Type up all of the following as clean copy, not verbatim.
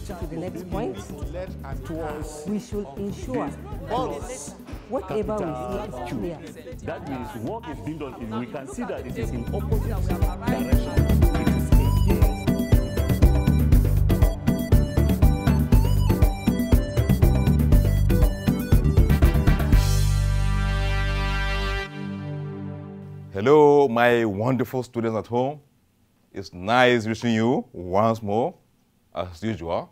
to the next point. We should ensure whatever we see is clear. That means work is being done. We can see that it is in opposite direction. Hello, my wonderful students at home. It's nice reaching you once more, as usual,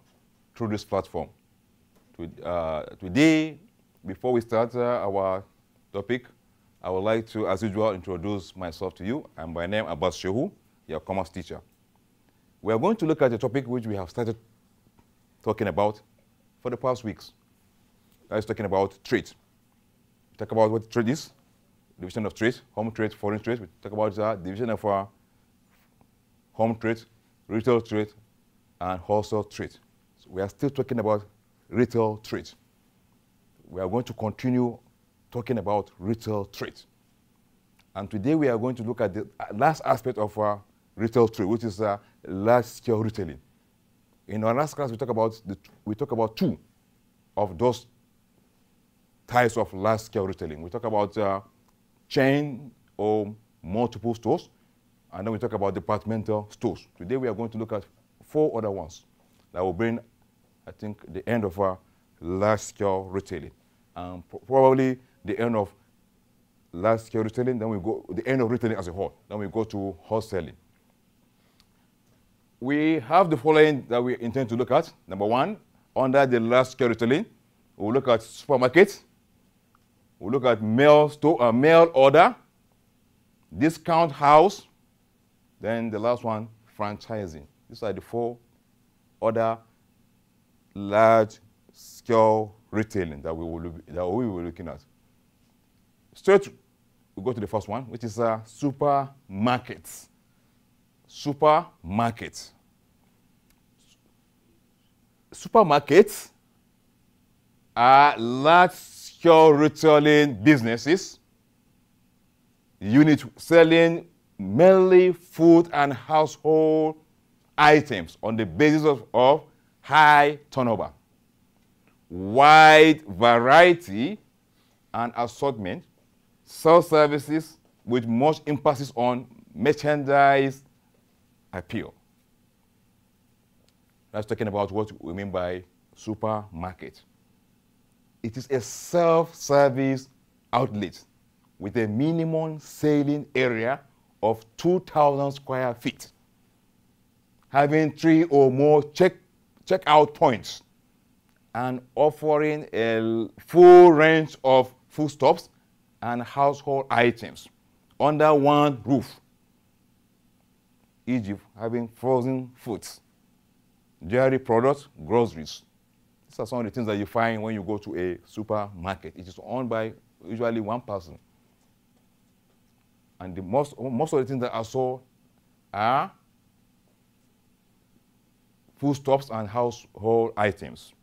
through this platform. Today, before we start our topic, I would like to, as usual, introduce myself to you. I'm by name Abbas Shehu, your commerce teacher. We are going to look at a topic which we have started talking about for the past weeks. That is talking about trade. Talk about what trade is, division of trade, home trade, foreign trade. We talk about the division of our home trade, retail trade, and wholesale trade. So we are still talking about retail trade. We are going to continue talking about retail trade. And today we are going to look at the last aspect of our retail trade, which is large-scale retailing. In our last class, we talk about two of those types of large-scale retailing. We talk about chain or multiple stores, and then we talk about departmental stores. Today we are going to look at 4 other ones that will bring, I think, the end of our large-scale retailing. Probably the end of large-scale retailing, then we go, the end of retailing as a whole. Then we go to wholesaling. We have the following that we intend to look at. Number 1, under the large-scale retailing, we'll look at supermarkets. We'll look at mail order, discount house, then the last one, franchising. These are the 4 other large-scale retailing that we will be looking at. Straight, we go to the first one, which is supermarkets. Supermarkets. Supermarkets are large-scale retailing businesses, unit selling mainly food and household items on the basis of high turnover, wide variety and assortment, sell services with much emphasis on merchandise appeal. That's talking about what we mean by supermarket. It is a self-service outlet with a minimum selling area of 2,000 square feet, having 3 or more checkout points, and offering a full range of foodstuffs and household items under one roof. E.g., having frozen foods, dairy products, groceries. These are some of the things that you find when you go to a supermarket. It is owned by usually one person. And most of the things that I saw are foodstuffs and household items.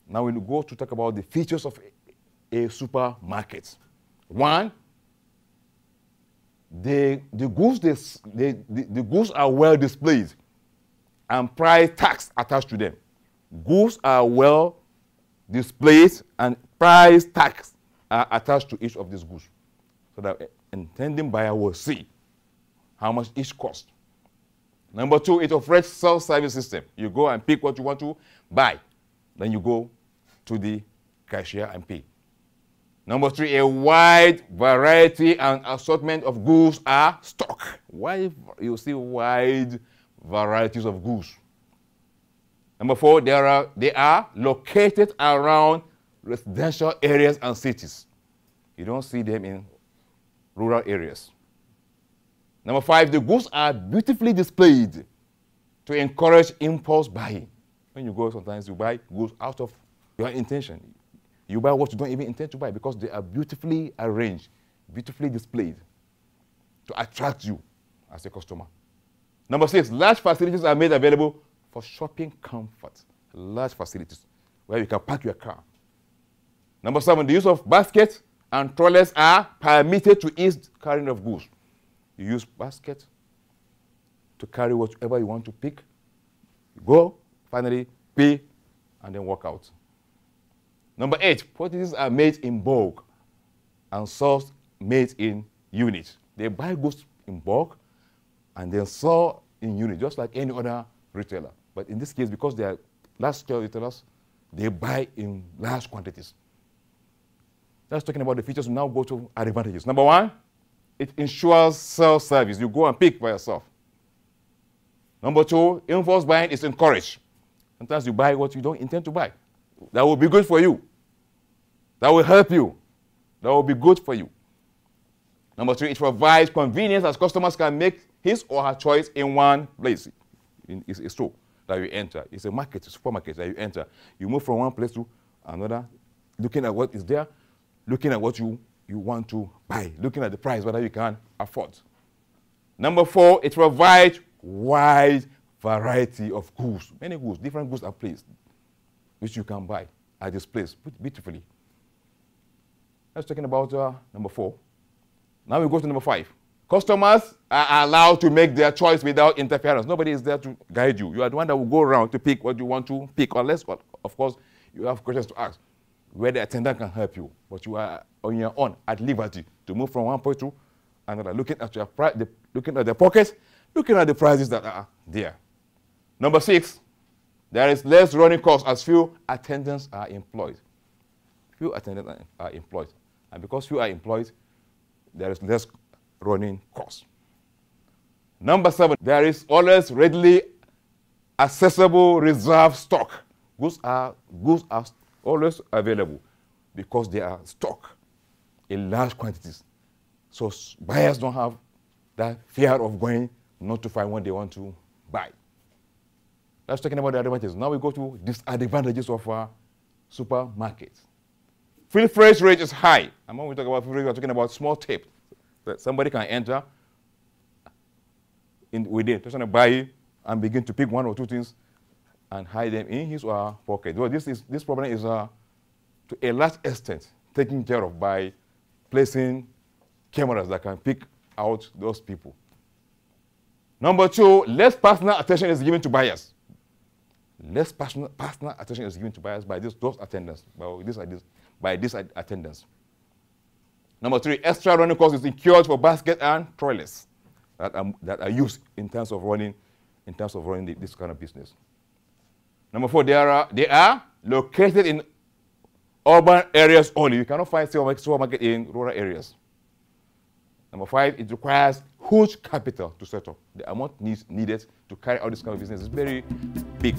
Now we'll go to talk about the features of a supermarket. 1, the goods are well displayed and price tags attached to them. Goods are well displayed and price tags are attached to each of these goods, so that intending buyer will see how much each costs. Number 2, it operates self-service system. You go and pick what you want to buy. Then you go to the cashier and pay. Number 3, a wide variety and assortment of goods are stocked. Why you see wide varieties of goods? Number 4, they are located around residential areas and cities. You don't see them in rural areas. Number 5, the goods are beautifully displayed to encourage impulse buying. When you go, sometimes you buy goods out of your intention. You buy what you don't even intend to buy because they are beautifully arranged, beautifully displayed to attract you as a customer. Number 6, large facilities are made available for shopping comfort. Large facilities where you can park your car. Number 7, the use of baskets and trolleys are permitted to ease carrying of goods. You use basket to carry whatever you want to pick. You go finally pay and then walk out. Number 8, purchases are made in bulk and sourced made in units. They buy goods in bulk and then sell in units, just like any other retailer. But in this case, because they are large-scale retailers, they buy in large quantities. That's talking about the features. We now go to advantages. Number 1, it ensures self-service. You go and pick by yourself. Number 2, impulse buying is encouraged. Sometimes you buy what you don't intend to buy. That will be good for you. That will help you. That will be good for you. Number 3, it provides convenience as customers can make his or her choice in one place. It's a store that you enter. It's a market, a supermarket that you enter. You move from one place to another, looking at what is there, looking at what you want to buy, looking at the price, whether you can afford. Number 4, it provides wide variety of goods. Many goods, different goods are placed, which you can buy at this place beautifully. Let's talking about number 4. Now we go to number 5. Customers are allowed to make their choice without interference. Nobody is there to guide you. You are the one that will go around to pick what you want to pick, unless, of course, you have questions to ask where the attendant can help you. But you are on your own at liberty to move from one point to another, looking at your looking at the pockets, looking at the prices that are there. Number 6, there is less running costs as few attendants are employed. Few attendants are employed. And because few are employed, there is less running costs. Number 7, there is always readily accessible reserve stock. Goods are always available because they are stock in large quantities. So buyers don't have that fear of going not to find what they want to buy. That's talking about the advantages. Now we go to disadvantages of supermarkets. Fill freight rate is high. And when we talk about fill rate, we're talking about small tape that somebody can enter within, just want to buy and begin to pick 1 or 2 things and hide them in his or her pocket. Well, this problem is to a large extent taken care of by placing cameras that can pick out those people. Number 2, less personal attention is given to buyers. Less personal attention is given to buyers by those attendants, by these attendants. Number 3, extra running costs is incurred for basket and trolleys that are used in terms of running this kind of business. Number 4, they are located in urban areas only. You cannot find supermarket in rural areas. Number 5, it requires huge capital to set up. The amount needed to carry out this kind of business is very big.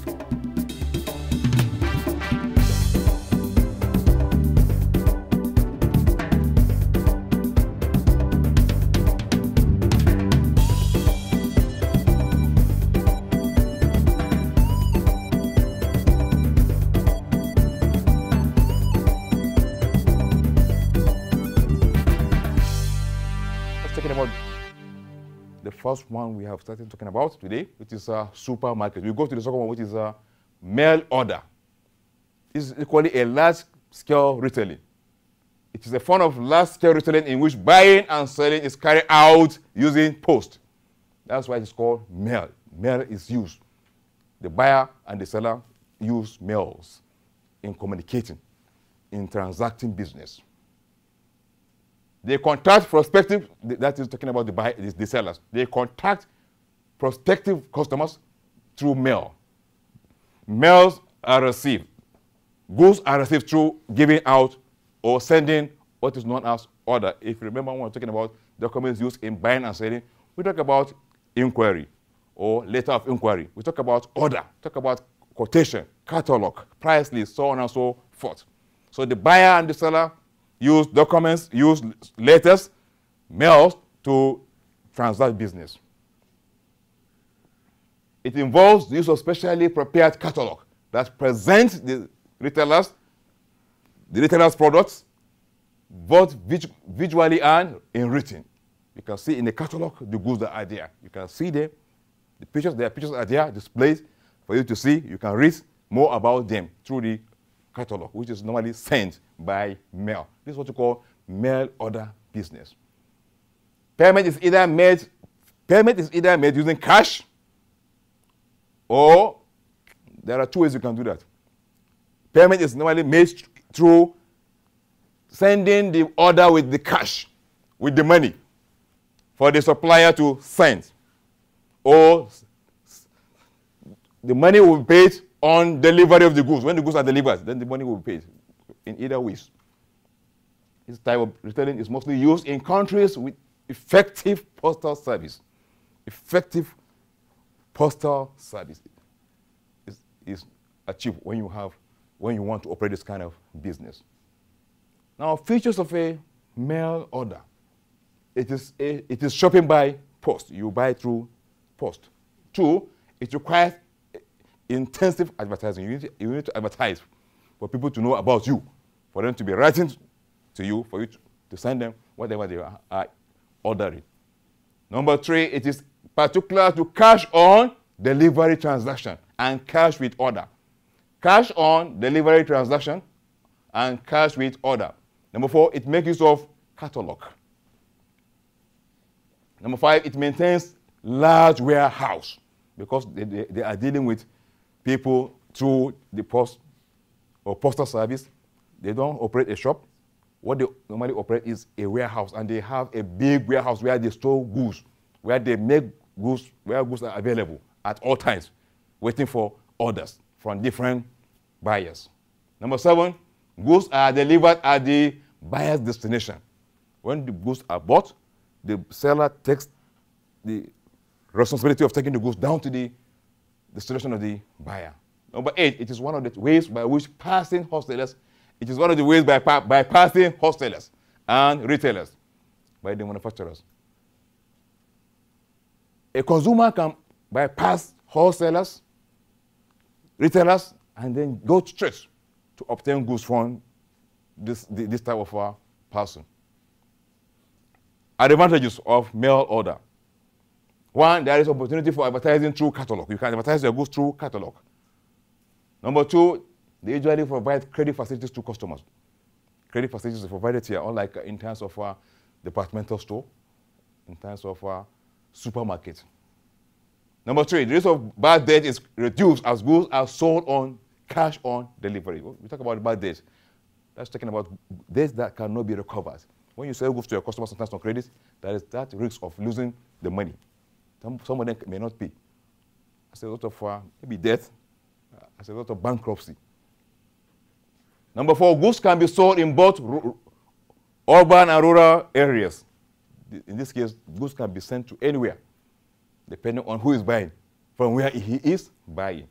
The first one we have started talking about today, which is a supermarket. We go to the second one, which is a mail order. It's equally a large-scale retailing. It is a form of large-scale retailing in which buying and selling is carried out using post. That's why it's called mail. Mail is used. The buyer and the seller use mails in communicating, in transacting business. They contact prospective, that is talking about the sellers. They contact prospective customers through mail. Mails are received. Goods are received through giving out or sending what is known as order. If you remember when we're talking about documents used in buying and selling, we talk about inquiry or letter of inquiry. We talk about order, talk about quotation, catalog, price list, so on and so forth. So the buyer and the seller use documents, use letters, mails to transact business. It involves the use of specially prepared catalog that presents the retailer's products both visually and in written. You can see in the catalog the goods that are there. You can see them. Their pictures are there displayed for you to see. You can read more about them through the catalog, which is normally sent by mail. This is what you call mail order business. Payment is either made using cash or there are two ways you can do that. Payment is normally made through sending the order with the cash, with the money, for the supplier to send. Or the money will be paid on delivery of the goods. When the goods are delivered, then the money will be paid. In either ways. This type of retailing is mostly used in countries with effective postal service. Effective postal service is achieved when you want to operate this kind of business. Now, features of a mail order. It is shopping by post. You buy through post. 2, it requires intensive advertising. You need to advertise for people to know about you, for them to be writing to you, for you to send them whatever they are ordering. Number 3, it is particular to cash on delivery transaction and cash with order. Cash on delivery transaction and cash with order. Number 4, it makes use of catalog. Number 5, it maintains large warehouse because they are dealing with people through the post or postal service. They don't operate a shop. What they normally operate is a warehouse, and they have a big warehouse where they store goods, where they make goods, where goods are available at all times, waiting for orders from different buyers. Number 7, goods are delivered at the buyer's destination. When the goods are bought, the seller takes the responsibility of taking the goods down to the destination of the buyer. Number 8, it is one of the ways by which passing wholesalers, it is one of the ways by passing wholesalers and retailers by the manufacturers. A consumer can bypass wholesalers, retailers, and then go straight to obtain goods from this type of person. Advantages of mail order. 1, there is opportunity for advertising through catalog. You can advertise your goods through catalog. Number 2, they usually provide credit facilities to customers. Credit facilities are provided here, unlike in terms of departmental store, in terms of supermarket. Number 3, the risk of bad debt is reduced as goods are sold on cash on delivery. We talk about bad debt. That's talking about debts that cannot be recovered. When you sell goods to your customers sometimes on credit, there is that risk of losing the money. Some of them may not pay. As a result of maybe death, as a result of bankruptcy. Number 4, goods can be sold in both urban and rural areas. In this case, goods can be sent to anywhere, depending on who is buying, from where he is buying.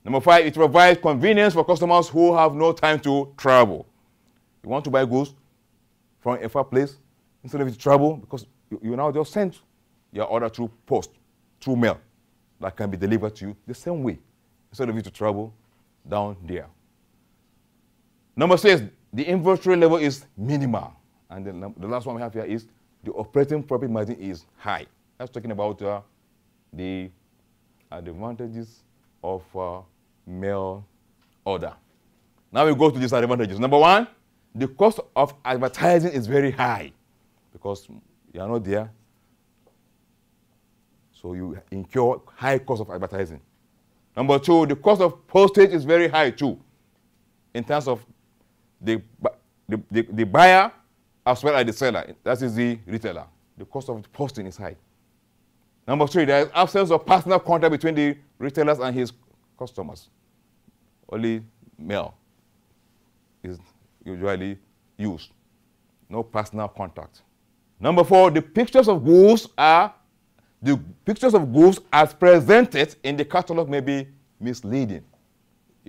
Number 5, it provides convenience for customers who have no time to travel. You want to buy goods from a far place, instead of you travel, because you now just send your order through post, through mail, that can be delivered to you the same way, instead of you to travel down there. Number 6, the inventory level is minimal. And then the last one we have here is the operating profit margin is high. That's talking about the advantages of mail order. Now we go to disadvantages. Number 1, the cost of advertising is very high because you are not there. So you incur high cost of advertising. Number 2, the cost of postage is very high too, in terms of the buyer as well as the seller. That is the retailer. The cost of posting is high. Number 3, there is absence of personal contact between the retailers and his customers. Only mail is usually used. No personal contact. Number 4, the pictures of goods as presented in the catalog may be misleading.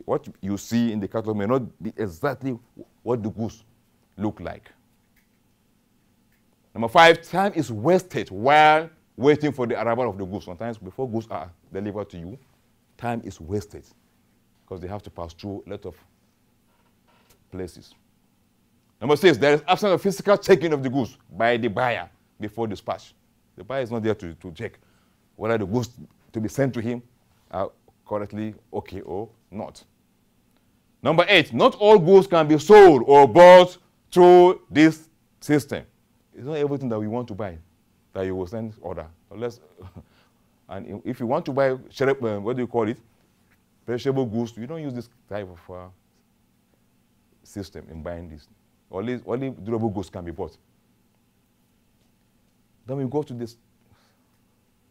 What you see in the catalog may not be exactly what the goods look like. Number 5, time is wasted while waiting for the arrival of the goods. Sometimes before goods are delivered to you, time is wasted because they have to pass through a lot of places. Number 6, there is absence of physical checking of the goods by the buyer before dispatch. The buyer is not there to check whether the goods to be sent to him are correctly okay or not. Number 8, not all goods can be sold or bought through this system. It's not everything that we want to buy that you will send order. Unless, and if you want to buy, what do you call it? perishable goods, you don't use this type of system in buying this. Only durable goods can be bought. Then we go to this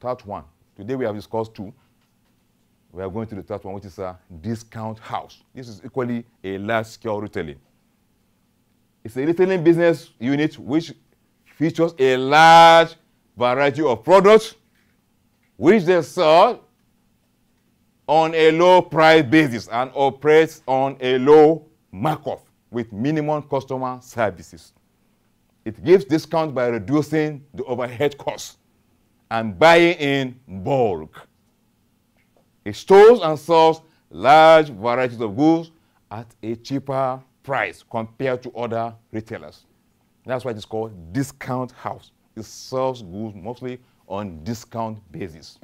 third one. Today we have discussed two. We are going to the third one, which is a discount house. This is equally a large-scale retailing. It's a retailing business unit which features a large variety of products which they sell on a low price basis and operates on a low markup with minimum customer services. It gives discounts by reducing the overhead costs and buying in bulk. It stores and sells large varieties of goods at a cheaper price compared to other retailers. That's why it's called discount house. It sells goods mostly on discount basis.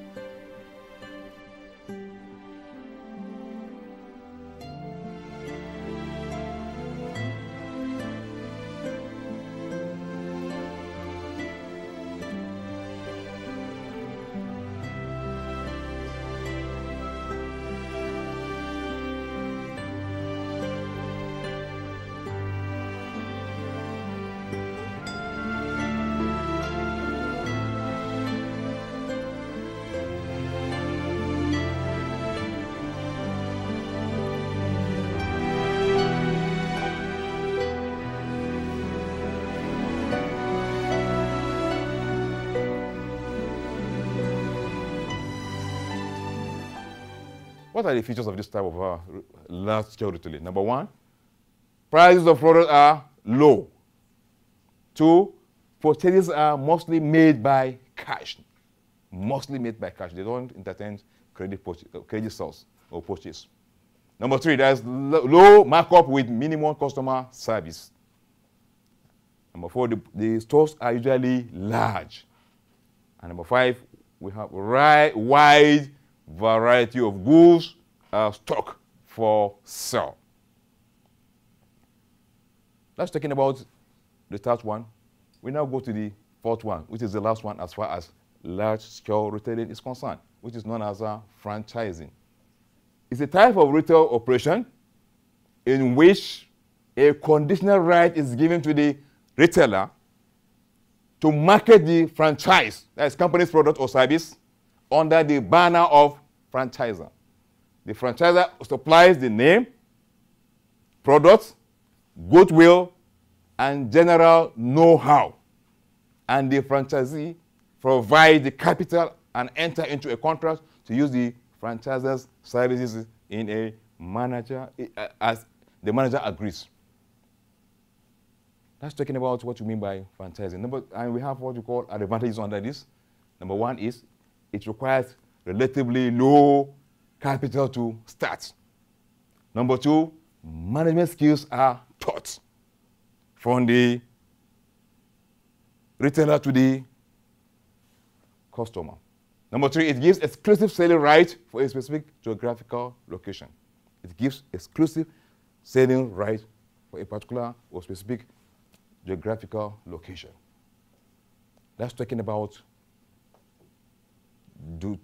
What are the features of this type of large-scale retailing? Number one, prices of products are low. Two, purchases are mostly made by cash. Mostly made by cash. They don't entertain credit sales or purchase. Number three, there's low markup with minimum customer service. Number four, the stores are usually large. And number five, we have wide variety of goods stock for sale. That's talking about the third one. We now go to the fourth one, which is the last one as far as large-scale retailing is concerned, which is known as franchising. It's a type of retail operation in which a conditional right is given to the retailer to market the franchise, that is company's product or service, under the banner of franchisor. The franchisor supplies the name, products, goodwill, and general know-how. And the franchisee provides the capital and enter into a contract to use the franchisor's services in a manager as the manager agrees. That's talking about what you mean by franchising. And we have what we call advantages under this. Number one is it requires relatively low capital to start. Number two, management skills are taught from the retailer to the customer. Number three, it gives exclusive selling right for a specific geographical location. It gives exclusive selling right for a particular or specific geographical location. That's talking about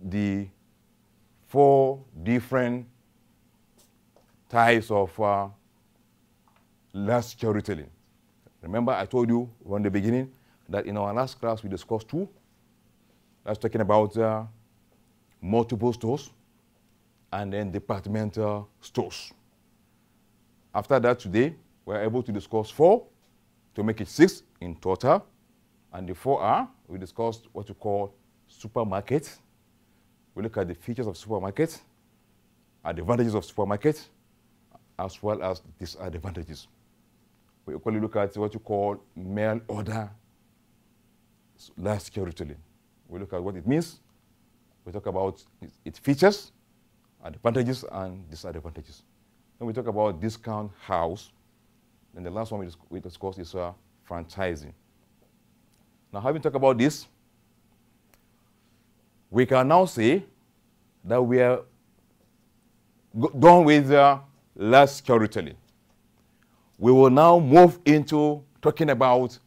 the four different types of large-scale retailing. Remember, I told you from the beginning that in our last class we discussed two. That's talking about multiple stores and then departmental stores. After that, today, we're able to discuss four to make it 6 in total. And the 4 are, we discussed what we call supermarkets. We look at the features of supermarkets, advantages of supermarkets, as well as disadvantages. We equally look at what you call mail order large-scale retailing. We look at what it means. We talk about its features, advantages, and disadvantages. Then we talk about discount house. And the last one we discussed is franchising. Now, having talked about this, we can now say that we are done with large-scale retailing. We will now move into talking about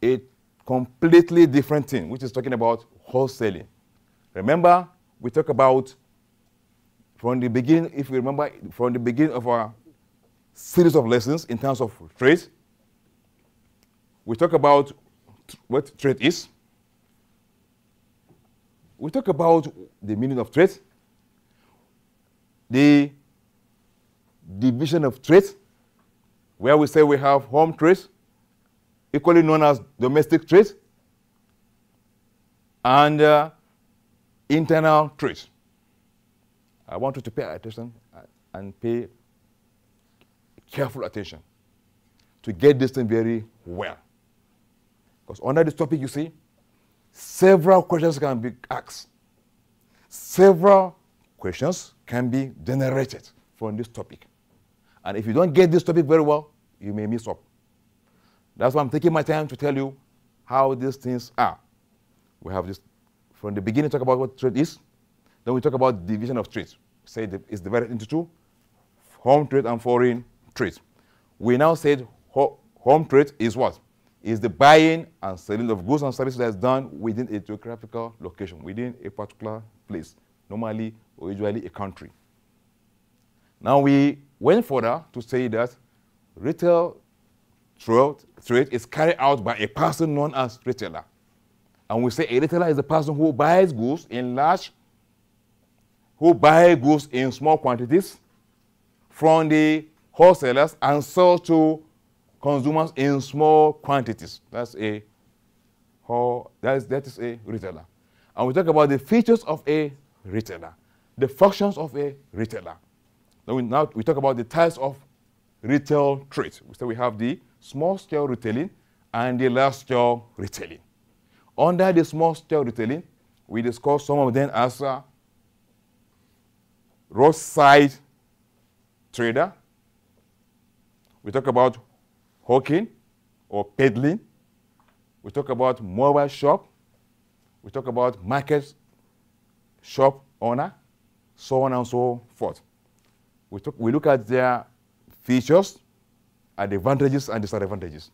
a completely different thing, which is talking about wholesaling. Remember, we talk about from the beginning, if you remember, from the beginning of our series of lessons in terms of trade, we talk about what trade is. We talk about the meaning of trade, the division of trade, where we say we have home trade, equally known as domestic trade, and internal trade. I want you to pay attention and pay careful attention to get this thing very well. Because under this topic, you see, several questions can be asked. Several questions can be generated from this topic. And if you don't get this topic very well, you may miss up. That's why I'm taking my time to tell you how these things are. We have this, from the beginning, talk about what trade is. Then we talk about division of trade. Say it's divided into two, home trade and foreign trade. We now said home trade is what? Is the buying and selling of goods and services that is done within a geographical location, within a particular place, normally or usually a country. Now we went further to say that retail trade is carried out by a person known as retailer. And we say a retailer is a person who buys goods in small quantities from the wholesalers and sell to consumers in small quantities. That is a retailer. And we talk about the features of a retailer, the functions of a retailer. Now we talk about the types of retail trade. So we have the small-scale retailing and the large-scale retailing. Under the small-scale retailing, we discuss some of them as roadside trader. We talk about hawking or peddling. We talk about mobile shop. We talk about market shop owner, so on and so forth. We look at their features, advantages and disadvantages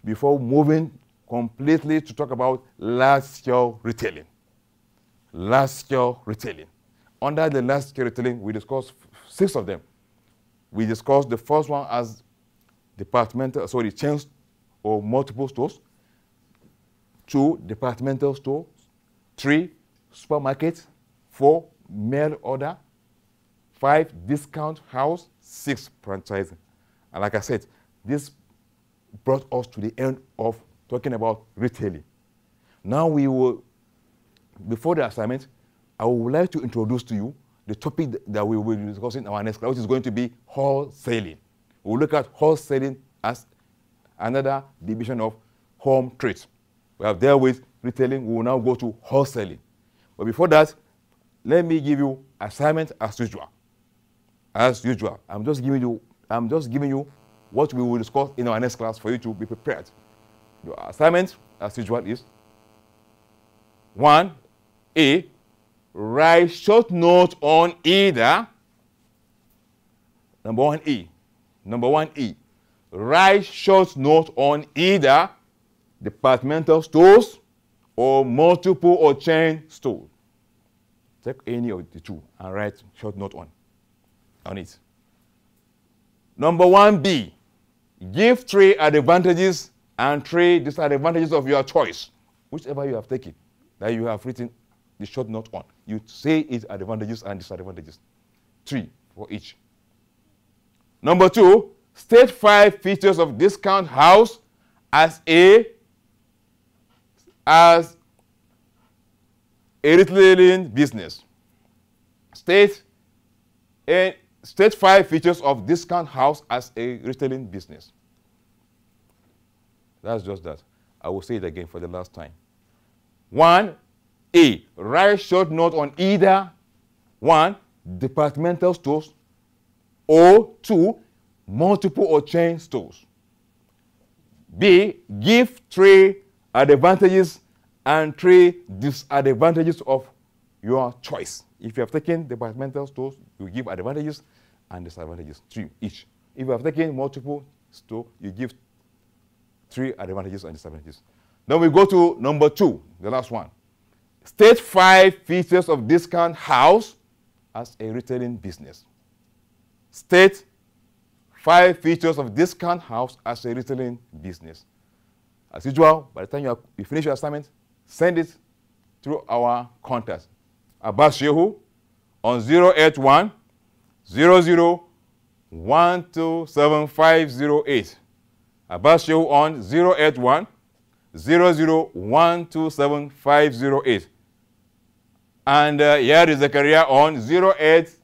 before moving completely to talk about large-scale retailing. Large-scale retailing. Under the large-scale retailing, we discussed 6 of them. We discussed the first one as chains or multiple stores. 2, departmental stores. 3, supermarkets. 4, mail order. 5, discount house. 6, franchising. And like I said, this brought us to the end of talking about retailing. Now we will, before the assignment, I would like to introduce to you the topic that we will be discussing in our next class, which is going to be wholesaling. We'll look at wholesaling as another division of home trade. We have dealt with retailing. We will now go to wholesaling. But before that, let me give you assignment as usual. As usual, I'm just giving you what we will discuss in our next class for you to be prepared. Your assignment, as usual, is 1A. Write short note on either. Number 1E. Write short note on either departmental stores or multiple or chain stores. Take any of the two and write short note on it. Number 1B. Give 3 advantages and 3 disadvantages of your choice. Whichever you have taken, that you have written the short note on. You say its advantages and disadvantages. 3 for each. Number 2, state 5 features of discount house as a retailing business. State 5 features of discount house as a retailing business. That's just that. I will say it again for the last time. 1A. Write short note on either 1. Departmental stores or 2. Multiple or chain stores. B. Give 3 advantages and 3 disadvantages of your choice. If you have taken departmental stores, you give advantages and disadvantages, 3 each. If you have taken multiple stores, you give 3 advantages and disadvantages. Then we go to number 2, the last one. State 5 features of discount house as a retailing business. State 5 features of discount house as a retailing business. As usual, by the time you finish your assignment, send it through our contacts. Abbas Shehu on 081 00 127508. Abbas Shehu on 081 00 127508. And here is Zakaria on 080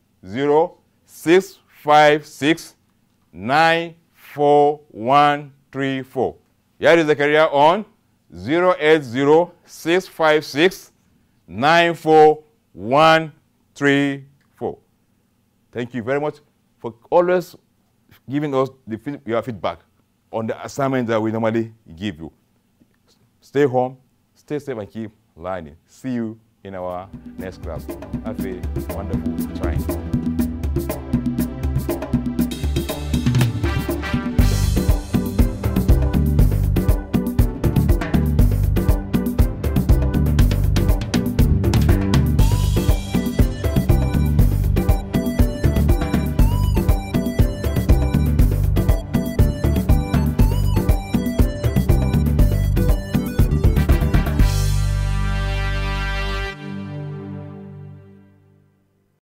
656 94134. Here is Zakaria on 080 656 94134. Thank you very much for always giving us your feedback on the assignment that we normally give you. Stay home, stay safe, and keep learning. See you in our next class. Have a wonderful time.